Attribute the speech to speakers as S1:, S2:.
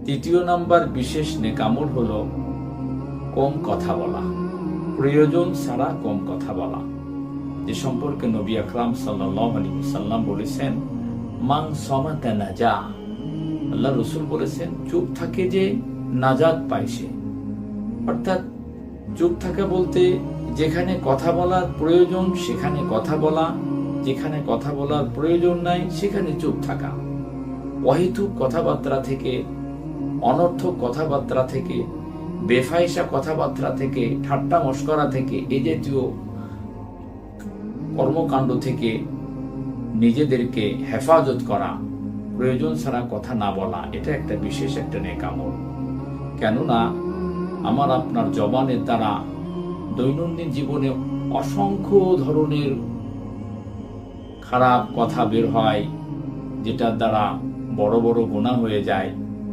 S1: তৃতীয় নাম্বার বিশেষ নেকামল হলো কম কথা বলা, প্রয়োজন ছাড়া কম কথা বলা, যে সম্পর্কে নবী আকরাম সাল্লাল্লাহু আলাইহি ওয়াসাল্লাম বলেছেন মান সামাতা নাজা। আল্লাহ রাসূল বলেছেন চুপ থাকে যে নাজাত পায় সে। অর্থাৎ চুপ থাকা বলতে যেখানে কথা বলার প্রয়োজন সেখানে কথা বলা, যেখানে কথা বলার প্রয়োজন নাই সেখানে চুপ থাকা। অহেতুক কথাবার্তা থেকে, অনর্থক কথাবার্তা থেকে, বেফাইসা কথাবার্তা থেকে, ঠাট্টা মশকরা থেকে, এই জাতীয় কর্মকাণ্ড থেকে নিজেদেরকে হেফাজত করা, প্রয়োজন ছাড়া কথা না বলা, এটা একটা বিশেষ একটা নেকামল। কেননা আমার আপনার জবানের দ্বারা দৈনন্দিন জীবনে অসংখ্য ধরনের খারাপ কথা বের হয়, যেটার দ্বারা বড় বড় গুনাহ হয়ে যায়।